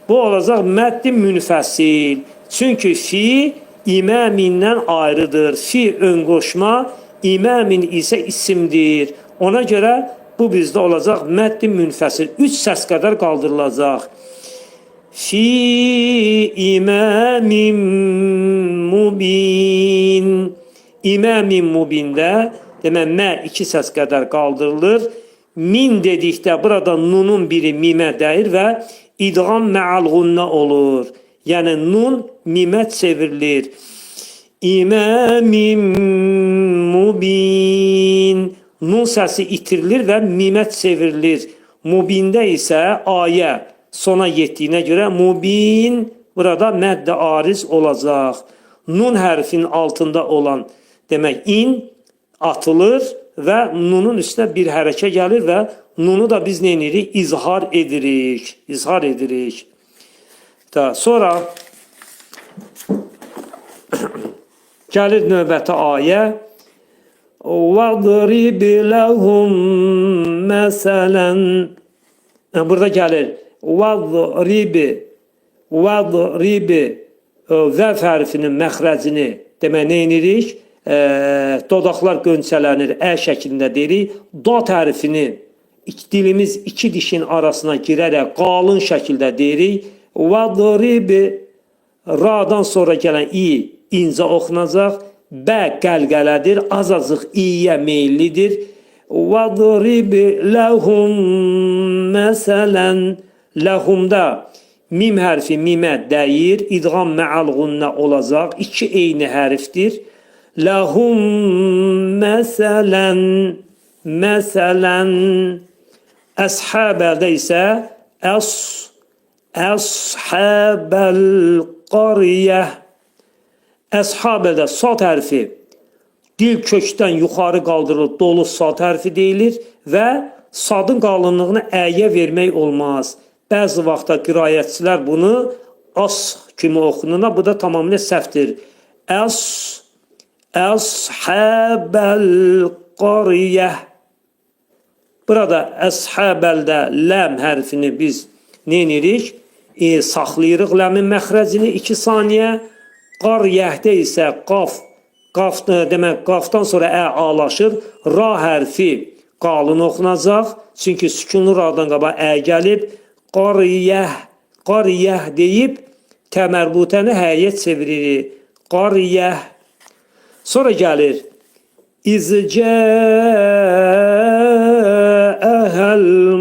Bu olacaq məddi münfəsil. Çünki fi imamindən ayrıdır. Fi ön qoşma, imamin isə isimdir. Ona görə bu bizdə olacaq məddi münfəsil. 3 səs qədər qaldırılacaq. Fi imamin mubin. İmamin mubində demək mə 2 səs qədər qaldırılır. Min dedikdə burada nunun biri mimə dəyir və idğam mə'al-ğunnə olur. Yəni nun mimə çevrilir. İmamin mubin. Nun səsi itirilir və mimə çevrilir. Mubində isə ayə sona yetdiyinə görə mubin burada mədd-i ariz olacaq. Nun hərfinin altında olan demək in atılır və nunun üstünə bir hərəkə gəlir və nunu da biz nə edirik? İzhar edirik. İzhar edirik. Sonra gəlir növbəti ayə. وَضْرِبْ لَهُمْ مَثَلًا. Burada gəlir وَضْرِبْ, وَضْرِبْ vəf hərfinin məxrəcini demək nə edirik? Dodaqlar qönçələnir, şəklində deyirik. Dad hərfini dilimiz 2 dişin arasına girərək qalın şəkildə deyirik. وَضْرِبْ, ra'dan sonra gələn incə oxunacaq. Bə qəlqələdir, azacıq iyə meyillidir. وَضْرِبْ لَهُمْ مَثَلًا. Ləhumda mim hərfi mimə dəyir, idğam mə'al-ğunnə olacaq. 2 eyni hərfdir. Ləhum məsələn, məsələn. Əshəbədə isə əshəbəl qariyə. Əshəbədə sad hərfi dil kökdən yuxarı qaldırılır, dolu sad hərfi deyilir və sadın qalınlığını əyə vermək olmaz. Bəzi vaxtda qiraətçilər bunu as kimi oxunur. Bu da tamamilə səhvdir. Əshabəl qariyə. Burada əshabəldə ləm hərfini biz nə edirik? Saxlayırıq ləmin məxrəcini 2 saniyə. Qariyəhdə isə demək, qafdan sonra alaşır. Ra hərfi qalın oxunacaq. Çünki sükunlu radan qabağa gəlib. Qariyəh deyib təmərbutəni həyə çeviririk. Qariyəh. Sonra gəlir. İzcəəhəl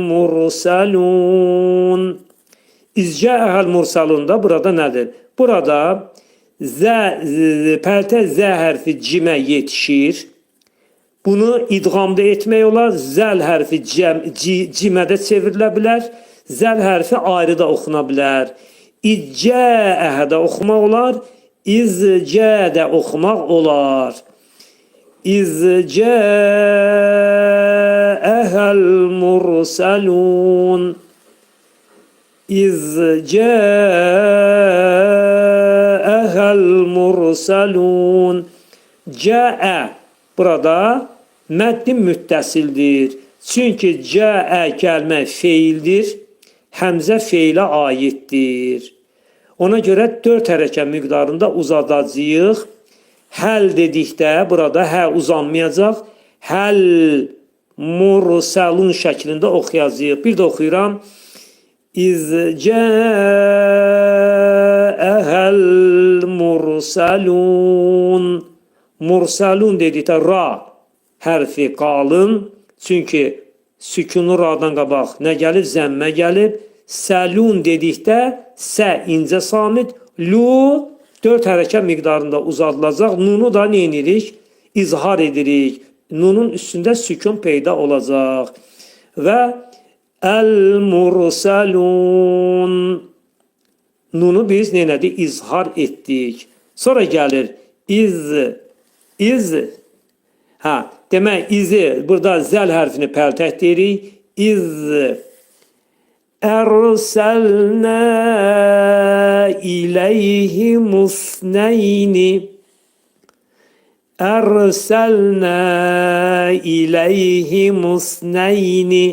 mursalun. İzcəəhəl mursalunda burada nədir? Burada pəltə zə hərfi cimə yetişir. Bunu idğamda etmək olar. Zəl hərfi cimədə çevrilə bilər. Zəl hərfi ayrı da oxuna bilər. İccəəhədə oxumaq olar. İzcədə oxumaq olar. İzcəəhəl mursalun. İzcəəhəl mursalun. Cəə burada məddin müttəsildir. Çünki cəə kəlmə feildir. Həmzə feilə aiddir. Ona görə 4 hərəkət miqdarında uzadacağıq. Həl dedikdə burada hə uzanmayacaq. Həl mursalun şəklində oxuyacağıq. Bir də oxuyuram. İzcəəhəl mursalun. Mursalun dedikdə ra hərfi qalın. Çünki sükunlu radan qabaq nə gəlib? Zəmmə gəlib. Səlun dedikdə sə incə samit. Lu 4 hərəkət miqdarında uzadılacaq. Nunu da nə edirik? İzhar edirik. Nunun üstündə sükun peyda olacaq. Və əl-mursalun. Nunu biz nə elədik? İzhar etdik. Sonra gəlir demək izi burada zəl hərfini pəltək deyirik. Ərsəlnə iləyhimusnəyni. Ərsəlnə iləyhimusnəyni.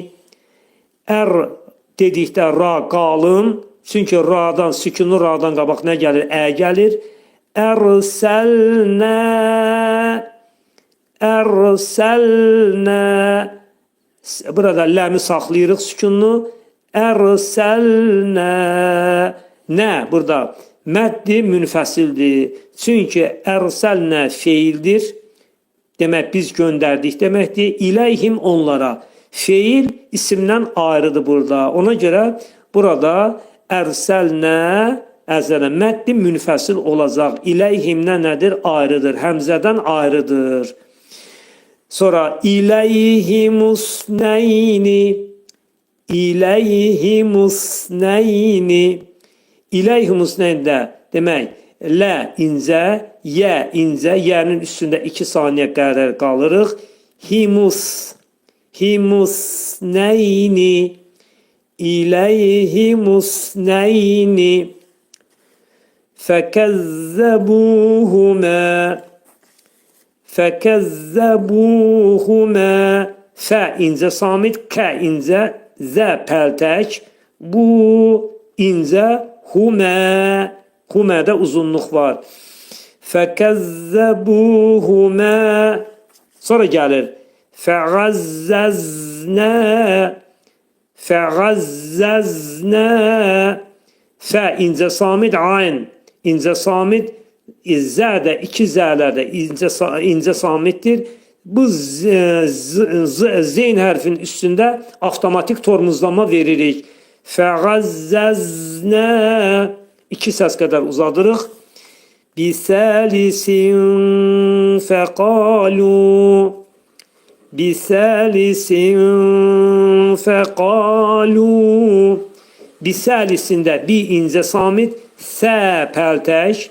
Dedikdə ra qalın. Çünki radan, sükunlu radan qabaq nə gəlir? Gəlir. Ərsəlnə. Burada ləmi saxlayırıq sükunlu. Ərsəlnə. Nə? Burada məddi münfəsildir. Çünki ərsəlnə feildir. Demək biz göndərdik deməkdir. İləyhim onlara. Feil isimdən ayrıdır burada. Ona görə burada ərsəlnə məddi münfəsil olacaq. İləyhimdən nədir? Ayrıdır. Həmzədən ayrıdır. Sonra iləyhimusnəyni. İləyhimusnəyni. İləyhimusnəyndə demək lə incə, yə incə, yənin üstündə 2 saniyə qərar qalırıq. Himusnəyni. İləyhimusnəyni. Fəkəzzəbuhumə. Fəkəzzəbuhumə. Fə incə samit, kə incə, zə pəltək, bu incə, humə. Humədə uzunluq var. Fəkəzzəbuhumə. Sonra gəlir. Fəğəzzəznə. Fəğəzzəznə. Fə incə samit, ayn incə samit, zə də 2 zələrdə incə samitdir. Bu zeyn hərfin üstündə avtomatik tormuzlama veririk. Fəğəzzəznə. 2 səs qədər uzadırıq. Bisəlisin fəqalu. Bisəlisin fəqalu. Bisəlisində bir incə samit, sə pəltək.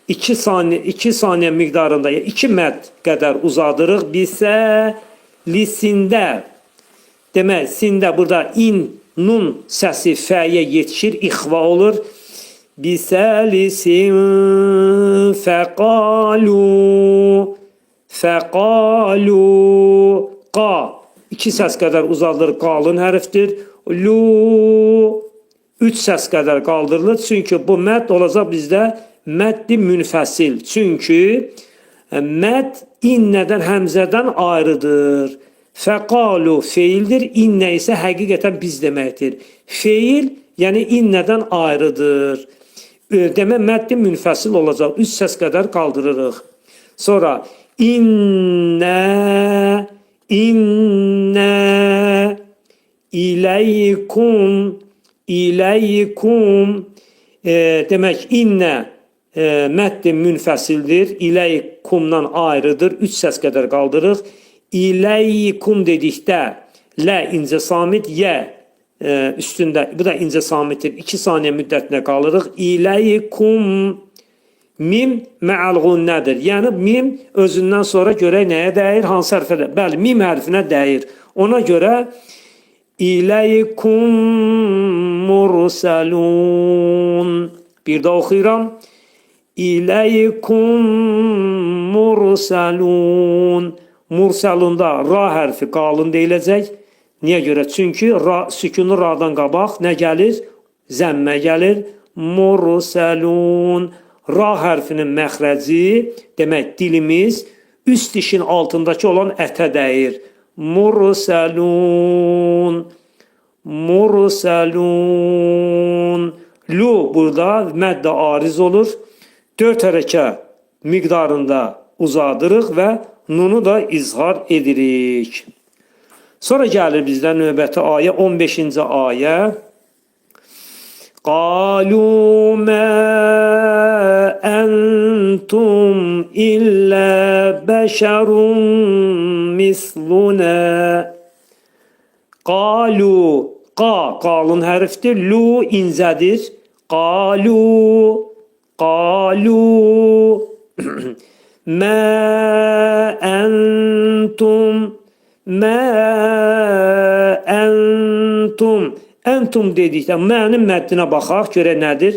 2 saniyə miqdarında 2 məd qədər uzadırıq. Bisəlisində. Demək, sində burada in, nun səsi fəyə yetişir, ixva olur. bisalisin fekalu qa. İki səs qədər uzadılır, qalın hərfdir. Lu üç səs qədər qaldırılır. Çünki bu mədd olacaq bizdə məddi münfəsil. Çünki mədd innədən, həmzədən ayrıdır. Fəqalu feildir, innə isə həqiqətən biz deməkdir. Feil, yəni innədən ayrıdır. Demək, məddi münfəsil olacaq. Üç səs qədər qaldırırıq. Sonra innə ileykum demək, innə məddi münfəsildir. İleykumdan ayrıdır. Üç səs qədər qaldırırıq. İleykum dedikdə lə incə samit, yə üstündə, bu da incə samitdir. 2 saniyə müddətinə qalırıq. İleykum mim mə'al gunnədir. Yəni mim özündən sonra görək nəyə dəyir, hansı hərfə dəyir? Bəli, mim hərfinə dəyir. Ona görə İleykum mursalun. Bir də oxuyuram. İleykum mursalun. Mursalunda ra hərfi qalın deyiləcək. Niyə görə? Çünki sükunlu radan qabaq nə gəlir? Zəmmə gəlir. Mursalun. Ra hərfinin məxrəci, demək dilimiz üst dişin altındakı olan ətə dəyir. Mursalun. Lu burada məddə ariz olur. 4 hərəkə miqdarında uzadırıq və nunu da izhar edirik. Sonra gəlir bizdən növbəti ayə, 15-ci ayə. قالوا ما أنتم إلا بشر مثلنا قالوا qalın hərfdir, lu incədir. Qalu ma antum Entum dedikdə mənin məddinə baxaq, görək nədir?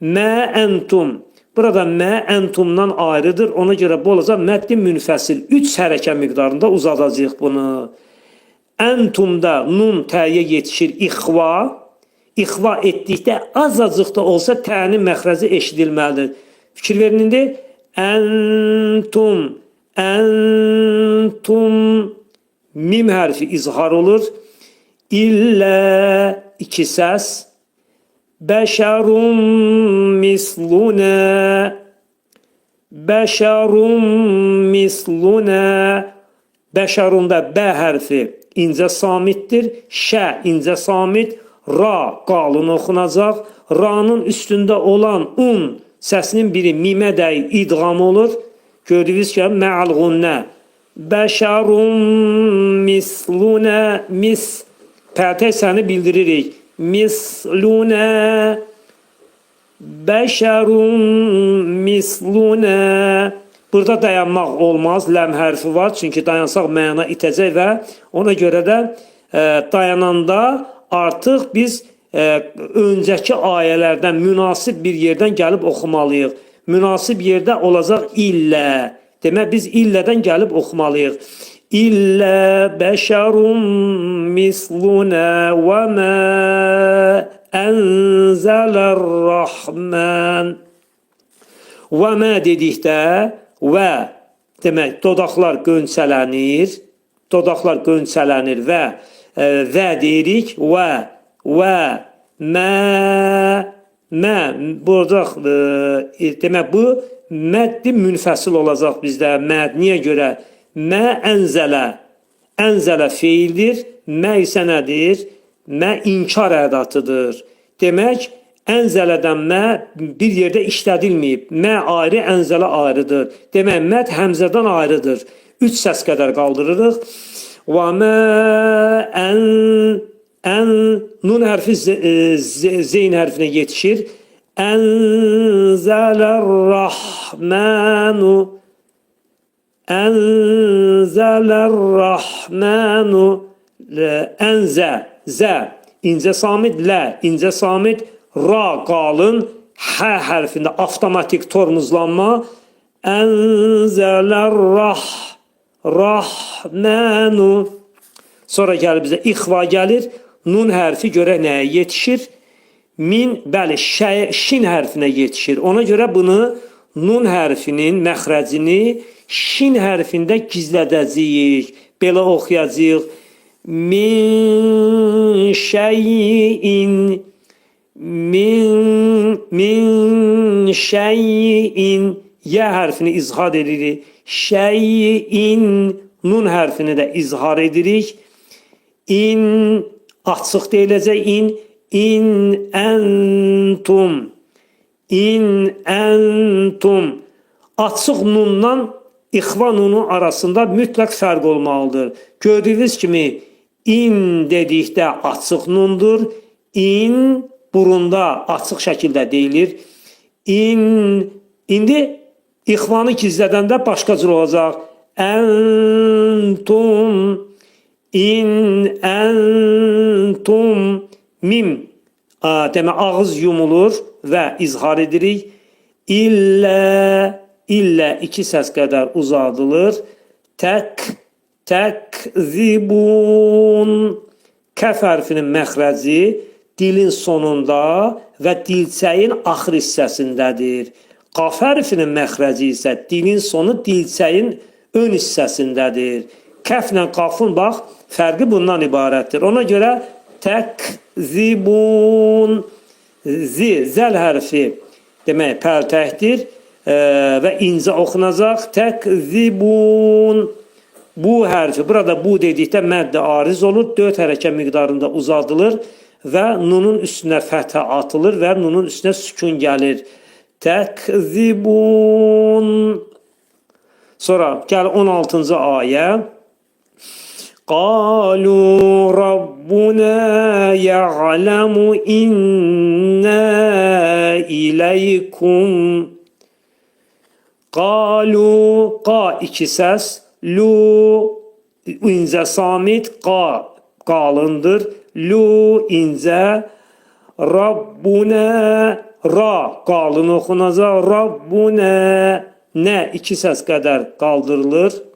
Mə entum. Burada mə entumdan ayrıdır. Ona görə bu olacaq məddi münfəsil. 3 hərəkə miqdarında uzadacaq bunu. Entumda nun təyə yetişir ixva. İxva etdikdə azacıq da olsa tənin məxrəzi eşidilməlidir. Fikir verin indi. Entum mim hərfi izhar olur. İllə 2 səs. Bəşərun mislunə. Bəşərunda bə hərfi incə samitdir. Şə incə samit. Ra qalın oxunacaq. Ra'nın üstündə olan un səsinin biri mimə dəyir, idğam olur. Gördünüz ki, mə'al gunnə. Bəşərun mislunə. Pərtək səni bildiririk. Mislunə. Bəşərun mislunə. Burada dayanmaq olmaz. Ləm hərfi var. Çünki dayansaq məna itəcək və ona görə də dayananda artıq biz öncəki ayələrdən münasib bir yerdən gəlib oxumalıyıq. Münasib yerdə olacaq illə. Demək, biz illədən gəlib oxumalıyıq. İllə bəşərun mislunə və mə ənzələr-rəhmən. Və mə dedikdə və demək, dodaqlar qönçələnir. Dodaqlar qönçələnir və deyirik və mə burada demək, bu məddi münfəsil olacaq bizdə. Məd niyə görə? Mə ənzələ. Ənzələ feildir. Mə isə nədir? Mə inkar ədatıdır. Demək, ənzələdən mə bir yerdə işlədilməyib. Mə ayrı, ənzələ ayrıdır. Demək, məd həmzədən ayrıdır. 3 səs qədər qaldırırıq. Və mə nun hərfi zeyn hərfinə yetişir. Ənzələr-rəhmənu. Ənzələr-rəhmənu. Ənzə, zə, incə samit, lə, incə samit, ra qalın, H hərfində avtomatik tormozlanma. Ənzələr rahmanu. Sonra gəlir bizə ixva gəlir. Nun hərfi görə nəyə yetişir? Min, bəli, şin hərfinə yetişir. Ona görə bunu nun hərfinin məxrəcini şin hərfində gizlədəcəyik. Belə oxuyacağıq. Min şeyin, min şeyin. Yə hərfini izhar edirik. Şeyin, nun hərfini də izhar edirik. İn, açıq deyiləcək. İn əntum. İn əntum. Açıq nundan ixva nunu arasında mütləq fərq olmalıdır. Gördüyünüz kimi in dedikdə açıq nundur. İn burunda açıq şəkildə deyilir. İndi ixvanı gizlədəndə başqa cür olacaq. Əntum. İn əntum. Mim. Demək, ağız yumulur və izhar edirik. İllə iki səs qədər uzadılır. Təkzibun. Kəf hərfinin məxrəci dilin sonunda və dilçəyin axır hissəsindədir. Qaf hərfinin məxrəci isə dilin sonu dilçəyin ön hissəsindədir. Kəflə qafın bax, fərqi bundan ibarətdir. Ona görə təkzibun. Zəl hərfi demək pərtəhdir və incə oxunacaq. Təkzibun. Bu hərfi, burada bu dedikdə məddə ariz olur. 4 hərəkə miqdarında uzadılır və nunun üstünə fəthə atılır və nunun üstünə sükun gəlir. Təkzibun. Sonra gəl 16-cı ayə. Qalu Rabbuna ya'lamu inna ileykum. Qalu, qa iki səs, lu incə samit, qa qalındır, lu incə, Rabbuna, ra qalın oxunacaq, Rabbuna, nə iki səs qədər qaldırılır.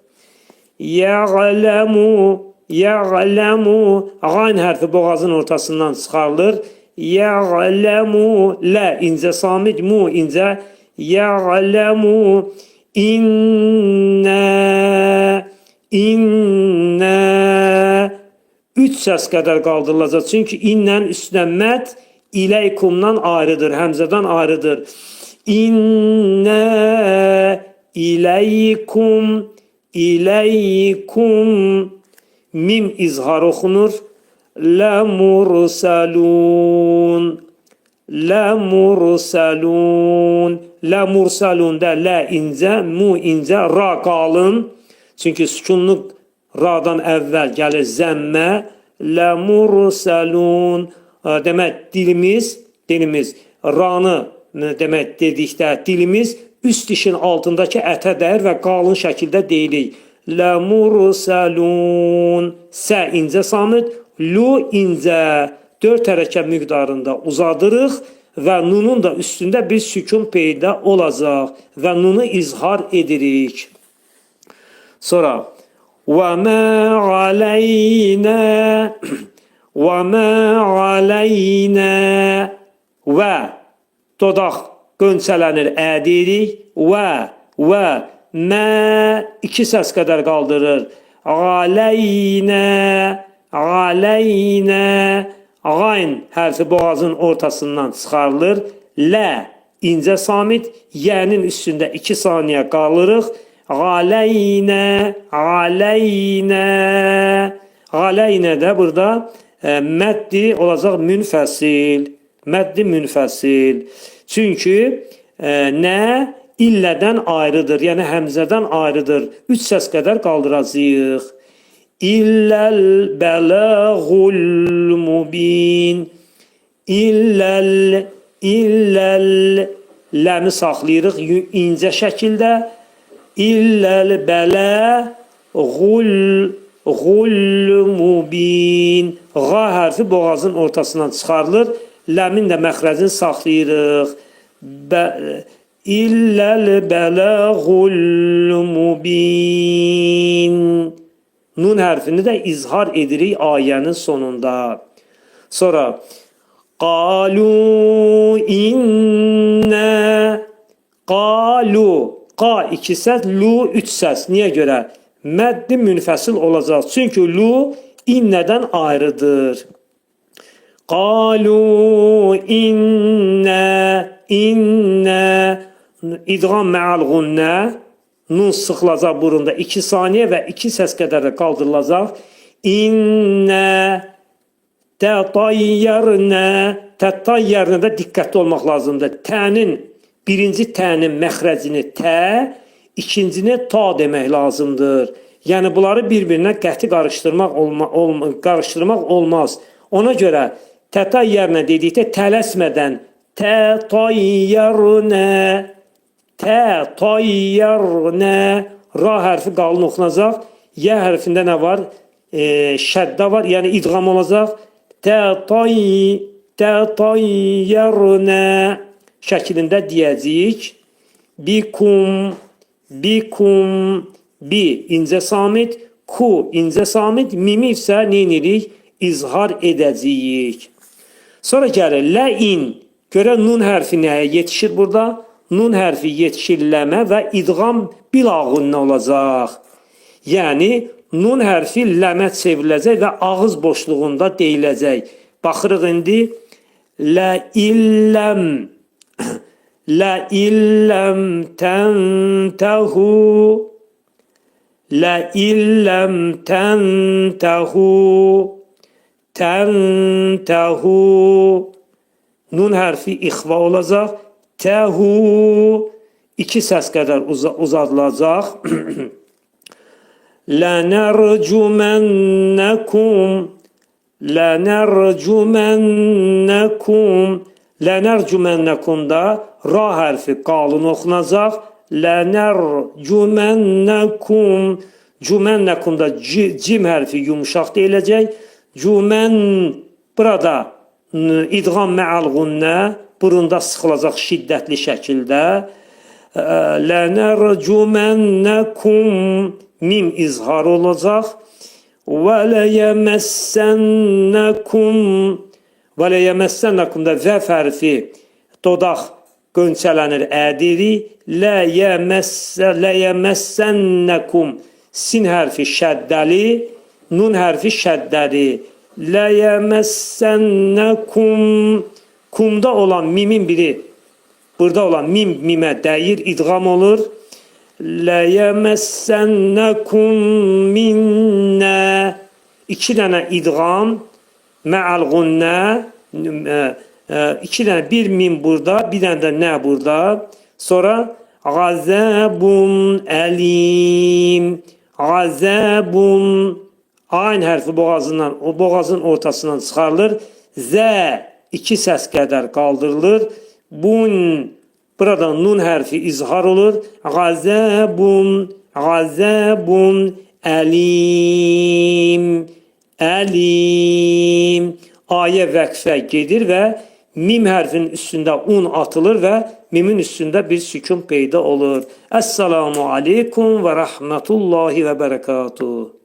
Ya'lamu, ya'lamu, qayn hərfi boğazın ortasından çıxarılır. Ya'lamu, lə incə samit, mu incə, ya'lamu, inna, üç səs qədər qaldırılacaq. Çünki innənin üstünə məd iləykumdan ayrıdır, həmzədən ayrıdır. İnna iləykum, iləykum, mim izhar oxunur. Ləmursalun, ləmursalun, ləmursalunda lə incə, mu incə, ra qalın. Çünki sükunluq radan əvvəl gəlir zəmmə. Ləmursalun. Demək, dilimiz ranı demək dedikdə dilimiz üst dişin altındakı ətə dəyir və qalın şəkildə deyirik. Ləmursalun. Sə incə samit, lu incə. 4 hərəkə miqdarında uzadırıq və nunun da üstündə bir sükun peyda olacaq və nunu izhar edirik. Sonra وَمَا عَلَيْنَا وَمَا عَلَيْنَا və dodaq qönçələnir, ədirik və mə iki səs qədər qaldırır. Aleynə, aleynə, qayn hərfi boğazın ortasından çıxarılır. Lə incə samit, yənin üstündə 2 saniyə qalırıq. Aleynə, aleynə, aleynə də burada məddi olacaq münfəsil. Məddi münfəsil. Çünki nə illədən ayrıdır, yəni həmzədən ayrıdır. 3 səs qədər qaldıracağıq. İlləl bələğul mubin. İlləl ləmi saxlayırıq incə şəkildə. İlləl bələğul mubin. Ğa hərfi boğazın ortasından çıxarılır. Ləmin də məxrəcini saxlayırıq. İlləl bələğul mubin. Nun hərfini də izhar edirik ayənin sonunda. Sonra qalu inna, qalu, qa 2 səs, lu 3 səs. Niyə görə? Məddi münfəsil olacaq. Çünki lu innədən ayrıdır. Qalu inna, idğam mə'al gunnə, nun sıxılacaq burunda 2 saniyə və 2 səs qədər də qaldırılacaq. İnnə tətayyərnə, tətayyərnə də diqqətli olmaq lazımdır. Tənin, birinci tənin məxrəcini tə, ikincini ta demək lazımdır. Yəni bunları bir-birinə qəti qarışdırmaq olmaz. Ona görə tətayyərnə dedikdə tələsmədən tətayyərnə, tətayyərnə, ra hərfi qalın oxunacaq. Yə hərfində nə var? Şəddə var, yəni idğam olacaq. Tətayyərnə şəklində deyəcəyik. Bikum, bikum, bi incə samit, ku incə samit, mimi isə neynirik? İzhar edəcəyik. Sonra gəlir ləin. Görə nun hərfi nəyə yetişir burada? Nun hərfi yetişir ləmə və idğam bilağunna olacaq. Yəni nun hərfi ləmə çevriləcək və ağız boşluğunda deyiləcək. Baxırıq indi. Lə illəm, lə illəm təntəhu, lə illəm təntəhu, təntəhu. Nun hərfi ixva olacaq. Təhu 2 səs qədər uzadılacaq. Lənərcümənəkum, lənərcümənəkum, lənərcümənəkumda ra hərfi qalın oxunacaq. Lənərcümənəkum, cümənəkumda cim hərfi yumuşaq deyiləcək. Cümən burada idğam mə'al gunnə, burunda sıxılacaq şiddətli şəkildə. Lənərcümənəkum, mim izhar olacaq. Və ləyəməssənəkum, və ləyəməssənəkumda vəf hərfi dodaq qönçələnir, ədiri. Ləyəməssənəkum, sin hərfi şəddəli, nun hərfi şəddəli. Ləyəməssənəkum, kumda olan mimin biri, burada olan mim mimə dəyir, idğam olur. Ləyəməssənəkum minnə, 2 dənə idğam, mə'al gunnə, 2 dənə, bir mim burada, bir dənə də nə burada. Sonra Gazəbun əlim, Gazəbun, ayn hərfi boğazından, o boğazın ortasından çıxarılır. Zə 2 səs qədər qaldırılır. Bun, burada nun hərfi izhar olur. Gazəbun, gazəbun, əlim, əlim. Ayə vəqfə gedir və mim hərfinin üstündə un atılır və mimin üstündə bir sükun peyda olur. Əssalamu aleykum və rəhmətullahi və bərəkatuhu.